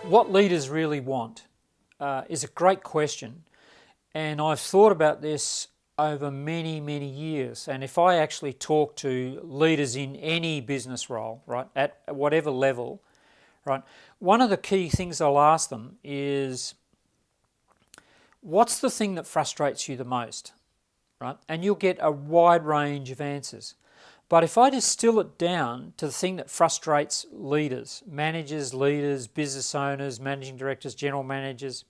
What leaders really want is a great question, and I've thought about this over many, many years. And if I actually talk to leaders in any business role, right, at whatever level, right, one of the key things I'll ask them is, what's the thing that frustrates you the most, right? And you'll get a wide range of answers. But if I distill it down to the thing that frustrates leaders, managers, leaders, business owners, managing directors, general managers,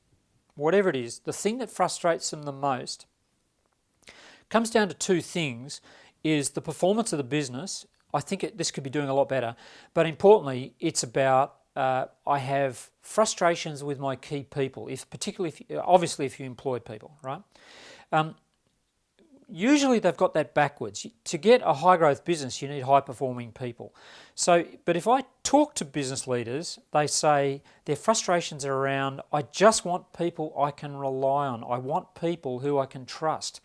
whatever it is, the thing that frustrates them the most comes down to two things: is the performance of the business. I think this could be doing a lot better, but importantly, it's about I have frustrations with my key people, obviously if you employ people, right? Usually they've got that backwards. To get a high growth business, you need high performing people. But if I talk to business leaders, they say their frustrations are around, I just want people I can rely on. I want people who I can trust.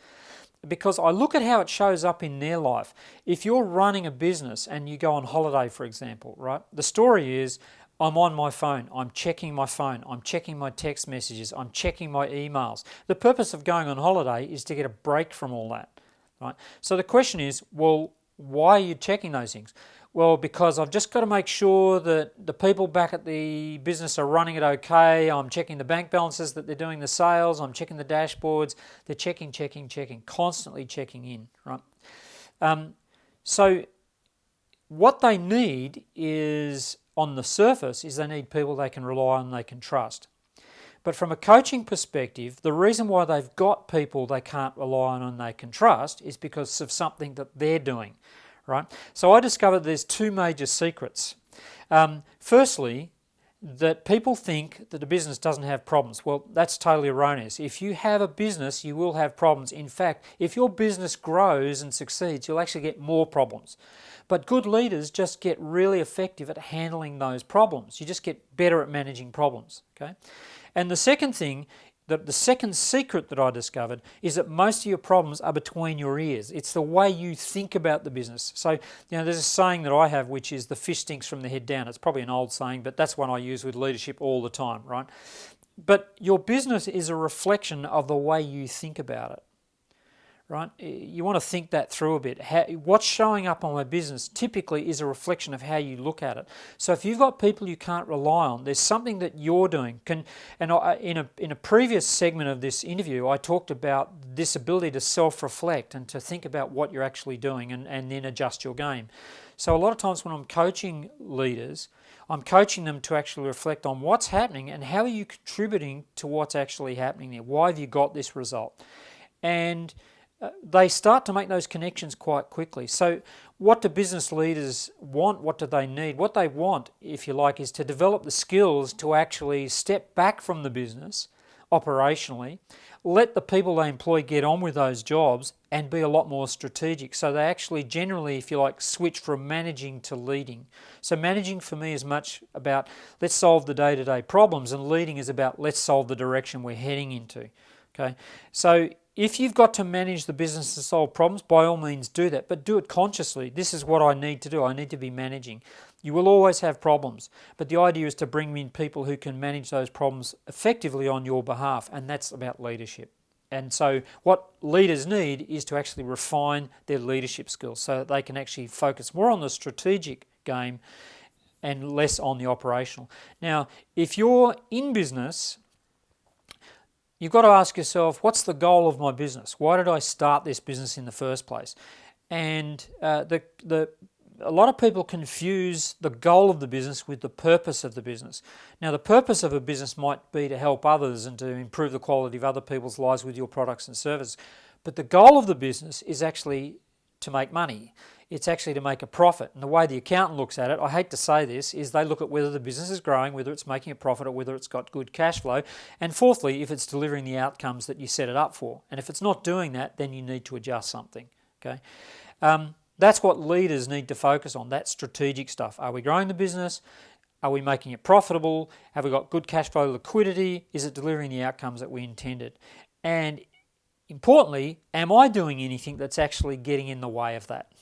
Because I look at how it shows up in their life. If you're running a business and you go on holiday, for example, right? The story is, I'm on my phone, I'm checking my phone, I'm checking my text messages, I'm checking my emails. The purpose of going on holiday is to get a break from all that, right? So the question is, well, why are you checking those things? Well, because I've just got to make sure that the people back at the business are running it okay. I'm checking the bank balances, that they're doing the sales, I'm checking the dashboards. They're checking, constantly checking in, right? So what they need is, on the surface, is they need people they can rely on, they can trust. But from a coaching perspective, the reason why they've got people they can't rely on and they can trust is because of something that they're doing, right? So I discovered there's two major secrets. Firstly, that people think that the business doesn't have problems. Well, that's totally erroneous. If you have a business, you will have problems. In fact, if your business grows and succeeds, you'll actually get more problems. But good leaders just get really effective at handling those problems. You just get better at managing problems, okay? And the second thing, the second secret that I discovered is that most of your problems are between your ears. It's the way you think about the business. So, there's a saying that I have, which is the fish stinks from the head down. It's probably an old saying, but that's one I use with leadership all the time, right? But your business is a reflection of the way you think about it, right? You want to think that through a bit. What's showing up on my business typically is a reflection of how you look at it. So if you've got people you can't rely on, there's something that you're doing. In a previous segment of this interview, I talked about this ability to self-reflect and to think about what you're actually doing and then adjust your game. So a lot of times when I'm coaching leaders, I'm coaching them to actually reflect on what's happening and how are you contributing to what's actually happening there. Why have you got this result? And they start to make those connections quite quickly. So what do business leaders want? What do they need? What they want, if you like, is to develop the skills to actually step back from the business operationally, let the people they employ get on with those jobs and be a lot more strategic. So they actually generally, if you like, switch from managing to leading. So managing for me is much about let's solve the day-to-day problems, and leading is about let's solve the direction we're heading into. Okay, so if you've got to manage the business to solve problems, by all means do that, but do it consciously. This is what I need to do. I need to be managing. You will always have problems, but the idea is to bring in people who can manage those problems effectively on your behalf, and that's about leadership. And so what leaders need is to actually refine their leadership skills so that they can actually focus more on the strategic game and less on the operational. Now, if you're in business, you've got to ask yourself, what's the goal of my business? Why did I start this business in the first place? And a lot of people confuse the goal of the business with the purpose of the business. Now, the purpose of a business might be to help others and to improve the quality of other people's lives with your products and services. But the goal of the business is actually to make money. It's actually to make a profit. And the way the accountant looks at it, I hate to say this, is they look at whether the business is growing, whether it's making a profit, or whether it's got good cash flow. And fourthly, if it's delivering the outcomes that you set it up for. And if it's not doing that, then you need to adjust something. Okay, that's what leaders need to focus on, that strategic stuff. Are we growing the business? Are we making it profitable? Have we got good cash flow liquidity? Is it delivering the outcomes that we intended? And importantly, am I doing anything that's actually getting in the way of that?